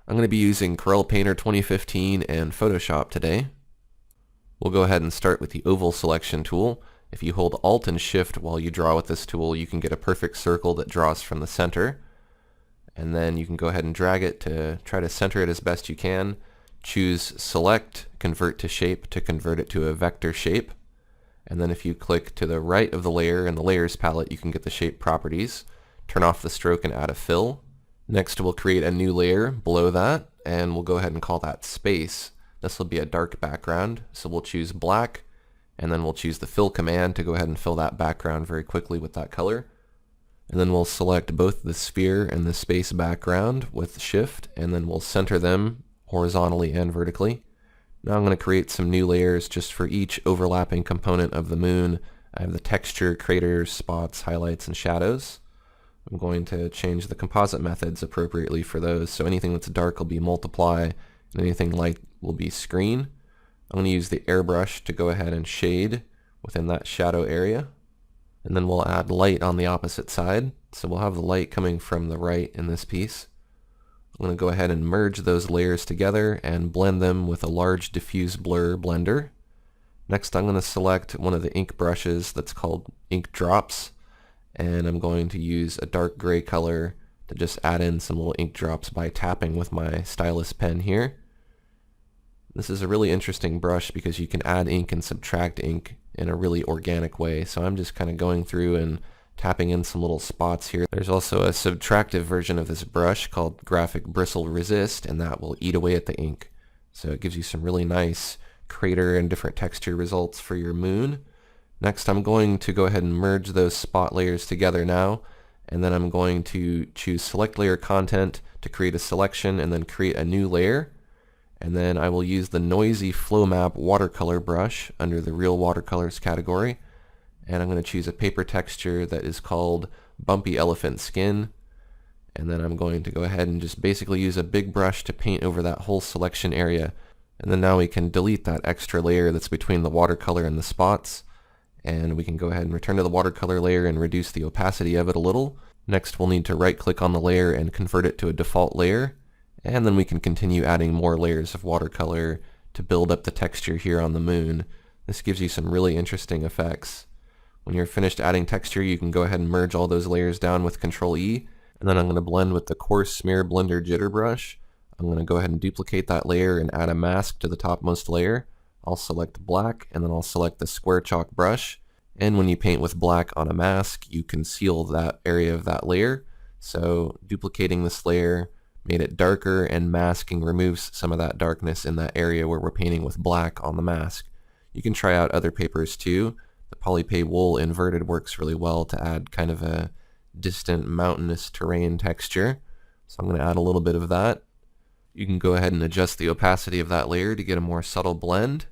I'm going to be using Corel Painter 2015 and Photoshop today. We'll go ahead and start with the oval selection tool. If you hold Alt and Shift while you draw with this tool, you can get a perfect circle that draws from the center. And then you can go ahead and drag it to try to center it as best you can. Choose Select, Convert to Shape to convert it to a vector shape. And then if you click to the right of the layer in the Layers palette, you can get the shape properties. Turn off the stroke and add a fill. Next we'll create a new layer below that, and we'll go ahead and call that Space. This will be a dark background, so we'll choose black, and then we'll choose the fill command to go ahead and fill that background very quickly with that color. And then we'll select both the sphere and the space background with Shift, and then we'll center them horizontally and vertically. Now I'm going to create some new layers just for each overlapping component of the moon. I have the texture, craters, spots, highlights, and shadows. I'm going to change the composite methods appropriately for those, so anything that's dark will be multiply, and anything light will be screen. I'm going to use the airbrush to go ahead and shade within that shadow area. And then we'll add light on the opposite side, so we'll have the light coming from the right in this piece. I'm going to go ahead and merge those layers together and blend them with a large diffuse blur blender. Next I'm going to select one of the ink brushes that's called Ink Drops, and I'm going to use a dark gray color to just add in some little ink drops by tapping with my stylus pen here. This is a really interesting brush because you can add ink and subtract ink in a really organic way, so I'm just kind of going through and tapping in some little spots here. There's also a subtractive version of this brush called Graphic Bristle Resist, and that will eat away at the ink. So it gives you some really nice crater and different texture results for your moon. Next I'm going to go ahead and merge those spot layers together now, and then I'm going to choose Select Layer Content to create a selection and then create a new layer. And then I will use the Noisy Flow Map watercolor brush under the Real Watercolors category. And I'm going to choose a paper texture that is called Bumpy Elephant Skin. And then I'm going to go ahead and just basically use a big brush to paint over that whole selection area. And then now we can delete that extra layer that's between the watercolor and the spots. And we can go ahead and return to the watercolor layer and reduce the opacity of it a little. Next we'll need to right click on the layer and convert it to a default layer. And then we can continue adding more layers of watercolor to build up the texture here on the moon. This gives you some really interesting effects. When you're finished adding texture, you can go ahead and merge all those layers down with Control E. And then I'm going to blend with the Coarse Smear Blender Jitter brush. I'm going to go ahead and duplicate that layer and add a mask to the topmost layer. I'll select black, and then I'll select the Square Chalk brush. And when you paint with black on a mask, you conceal that area of that layer. So duplicating this layer made it darker, and masking removes some of that darkness in that area where we're painting with black on the mask. You can try out other papers too. The Polypay Wool Inverted works really well to add kind of a distant mountainous terrain texture. So I'm going to add a little bit of that. You can go ahead and adjust the opacity of that layer to get a more subtle blend.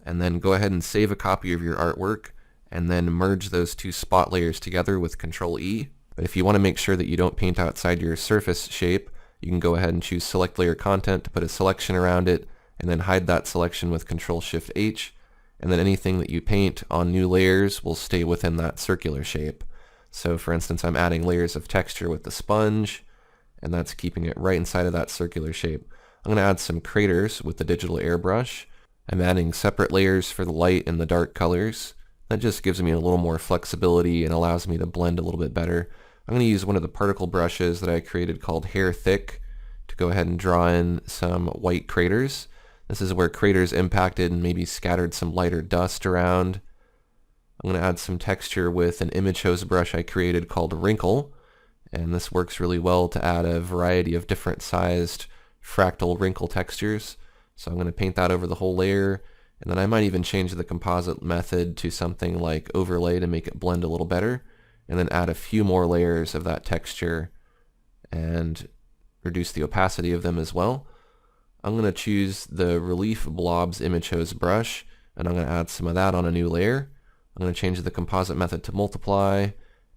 And then go ahead and save a copy of your artwork, and then merge those two spot layers together with Control E. But if you want to make sure that you don't paint outside your surface shape, you can go ahead and choose Select Layer Content to put a selection around it, and then hide that selection with Control Shift H, and then anything that you paint on new layers will stay within that circular shape. So for instance, I'm adding layers of texture with the sponge, and that's keeping it right inside of that circular shape. I'm going to add some craters with the digital airbrush. I'm adding separate layers for the light and the dark colors. That just gives me a little more flexibility and allows me to blend a little bit better. I'm going to use one of the particle brushes that I created called Hair Thick to go ahead and draw in some white craters. This is where craters impacted and maybe scattered some lighter dust around. I'm going to add some texture with an image hose brush I created called Wrinkle, and this works really well to add a variety of different sized fractal wrinkle textures. So I'm going to paint that over the whole layer, and then I might even change the composite method to something like Overlay to make it blend a little better, and then add a few more layers of that texture and reduce the opacity of them as well. I'm going to choose the Relief Blobs Image Hose brush, and I'm going to add some of that on a new layer. I'm going to change the composite method to Multiply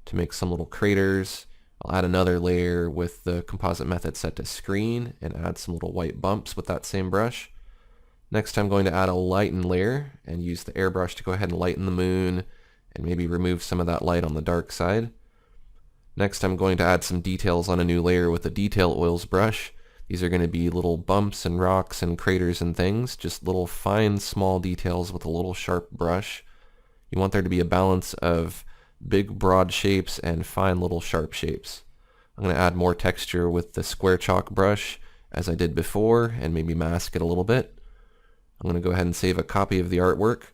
to make some little craters. I'll add another layer with the composite method set to Screen and add some little white bumps with that same brush. Next I'm going to add a lighten layer and use the airbrush to go ahead and lighten the moon and maybe remove some of that light on the dark side. Next I'm going to add some details on a new layer with the Detail Oils brush. These are going to be little bumps and rocks and craters and things, just little fine small details with a little sharp brush. You want there to be a balance of big broad shapes and fine little sharp shapes. I'm going to add more texture with the square chalk brush as I did before and maybe mask it a little bit. I'm going to go ahead and save a copy of the artwork,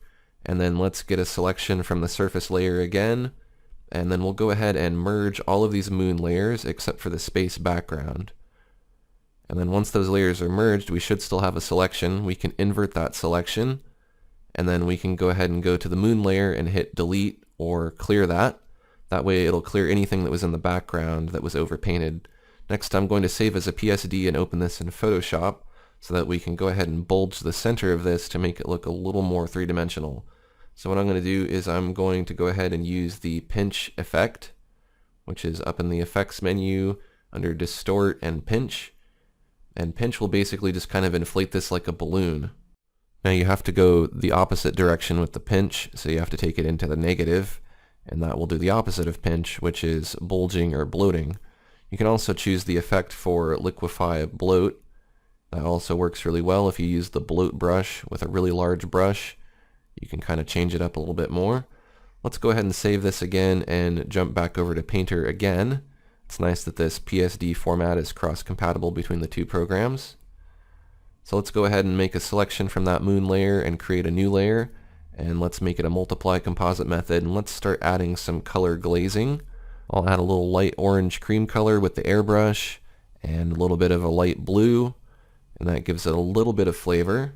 and then let's get a selection from the surface layer again, and then we'll go ahead and merge all of these moon layers except for the space background. And then once those layers are merged, we should still have a selection. We can invert that selection, and then we can go ahead and go to the moon layer and hit delete or clear that. That way it'll clear anything that was in the background that was overpainted. Next, I'm going to save as a PSD and open this in Photoshop so that we can go ahead and bulge the center of this to make it look a little more three-dimensional. So what I'm going to do is I'm going to go ahead and use the pinch effect, which is up in the effects menu under distort and pinch. And pinch will basically just kind of inflate this like a balloon. Now you have to go the opposite direction with the pinch, so you have to take it into the negative, and that will do the opposite of pinch, which is bulging or bloating. You can also choose the effect for liquefy bloat. That also works really well if you use the bloat brush with a really large brush. You can kind of change it up a little bit more. Let's go ahead and save this again and jump back over to Painter again. It's nice that this PSD format is cross-compatible between the two programs. So let's go ahead and make a selection from that moon layer and create a new layer, and let's make it a multiply composite method, and let's start adding some color glazing. I'll add a little light orange cream color with the airbrush and a little bit of a light blue, and that gives it a little bit of flavor.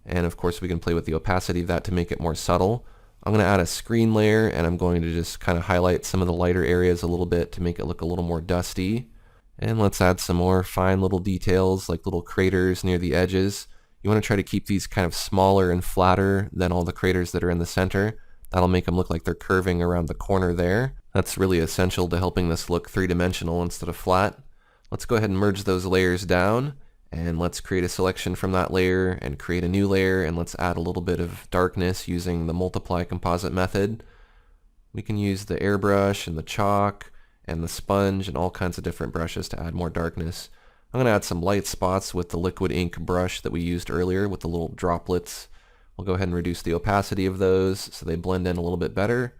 And of course we can play with the opacity of that to make it more subtle. I'm going to add a screen layer, and I'm going to just kind of highlight some of the lighter areas a little bit to make it look a little more dusty. And let's add some more fine little details like little craters near the edges. You want to try to keep these kind of smaller and flatter than all the craters that are in the center. That'll make them look like they're curving around the corner there. That's really essential to helping this look three-dimensional instead of flat. Let's go ahead and merge those layers down, and let's create a selection from that layer and create a new layer, and let's add a little bit of darkness using the multiply composite method. We can use the airbrush and the chalk and the sponge and all kinds of different brushes to add more darkness. I'm going to add some light spots with the liquid ink brush that we used earlier with the little droplets. We'll go ahead and reduce the opacity of those so they blend in a little bit better.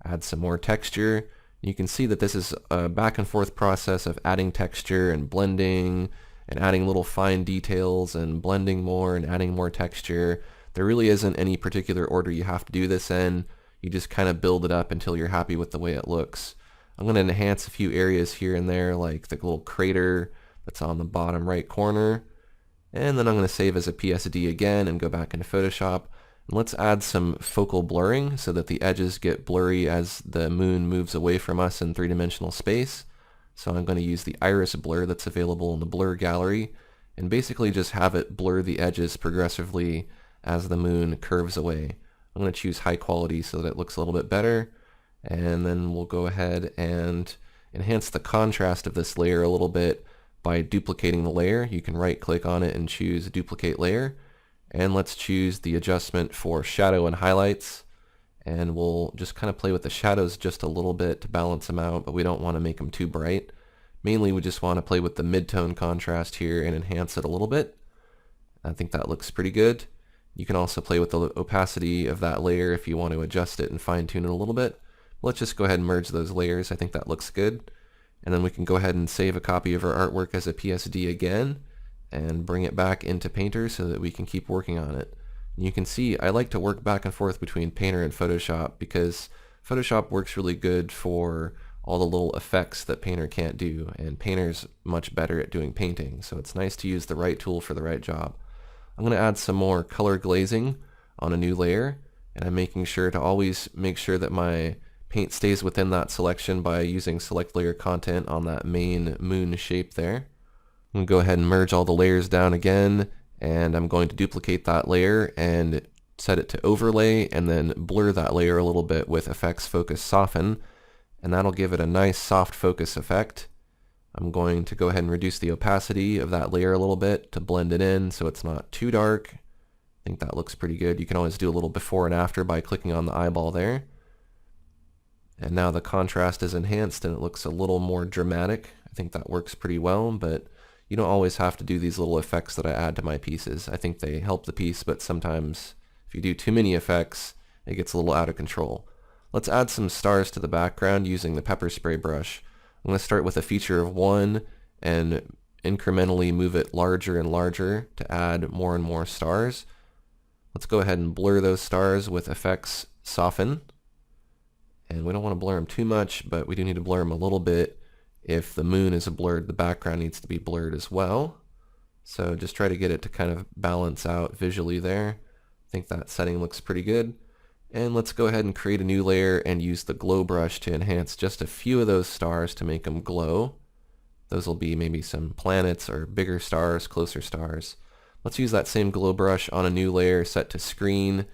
Add some more texture. You can see that this is a back and forth process of adding texture and blending and adding little fine details and blending more and adding more texture. There really isn't any particular order you have to do this in. You just kind of build it up until you're happy with the way it looks. I'm going to enhance a few areas here and there, like the little crater that's on the bottom right corner. And then I'm going to save as a PSD again and go back into Photoshop. And let's add some focal blurring so that the edges get blurry as the moon moves away from us in three-dimensional space. So I'm going to use the iris blur that's available in the blur gallery and basically just have it blur the edges progressively as the moon curves away. I'm going to choose high quality so that it looks a little bit better. And then we'll go ahead and enhance the contrast of this layer a little bit by duplicating the layer. You can right click on it and choose duplicate layer, and let's choose the adjustment for shadow and highlights, and we'll just kind of play with the shadows just a little bit to balance them out, but we don't want to make them too bright. Mainly we just want to play with the mid-tone contrast here and enhance it a little bit. I think that looks pretty good. You can also play with the opacity of that layer if you want to adjust it and fine-tune it a little bit. Let's just go ahead and merge those layers. I think that looks good. And then we can go ahead and save a copy of our artwork as a PSD again and bring it back into Painter so that we can keep working on it. And you can see I like to work back and forth between Painter and Photoshop because Photoshop works really good for all the little effects that Painter can't do, and Painter's much better at doing painting, so it's nice to use the right tool for the right job. I'm going to add some more color glazing on a new layer, and I'm making sure to always make sure that my paint stays within that selection by using select layer content on that main moon shape there. I'm going to go ahead and merge all the layers down again, and I'm going to duplicate that layer and set it to overlay and then blur that layer a little bit with effects focus soften, and that'll give it a nice soft focus effect. I'm going to go ahead and reduce the opacity of that layer a little bit to blend it in so it's not too dark. I think that looks pretty good. You can always do a little before and after by clicking on the eyeball there. And now the contrast is enhanced and it looks a little more dramatic. I think that works pretty well, but You don't always have to do these little effects that I add to my pieces. I think they help the piece, but sometimes if you do too many effects, it gets a little out of control. Let's add some stars to the background using the pepper spray brush. I'm going to start with a feature of 1 and incrementally move it larger and larger to add more and more stars. Let's go ahead and blur those stars with effects soften. And we don't want to blur them too much, but we do need to blur them a little bit. If the moon is blurred, the background needs to be blurred as well. So just try to get it to kind of balance out visually there. I think that setting looks pretty good. And let's go ahead and create a new layer and use the glow brush to enhance just a few of those stars to make them glow. Those will be maybe some planets or bigger stars, closer stars. Let's use that same glow brush on a new layer set to screen,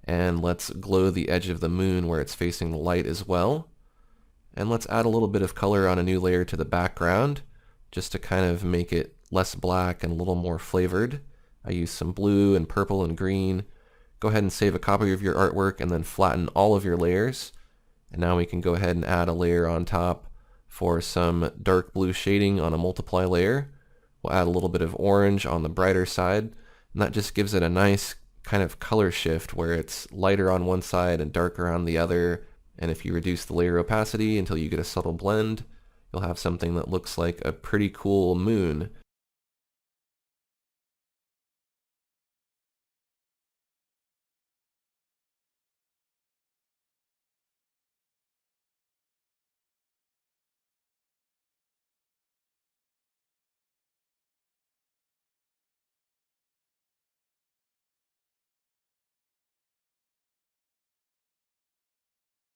and let's glow the edge of the moon where it's facing the light as well. And let's add a little bit of color on a new layer to the background just to kind of make it less black and a little more flavored. I use some blue and purple and green. Go ahead and save a copy of your artwork and then flatten all of your layers. And now we can go ahead and add a layer on top for some dark blue shading on a multiply layer. We'll add a little bit of orange on the brighter side, and that just gives it a nice kind of color shift where it's lighter on one side and darker on the other. And if you reduce the layer opacity until you get a subtle blend, you'll have something that looks like a pretty cool moon.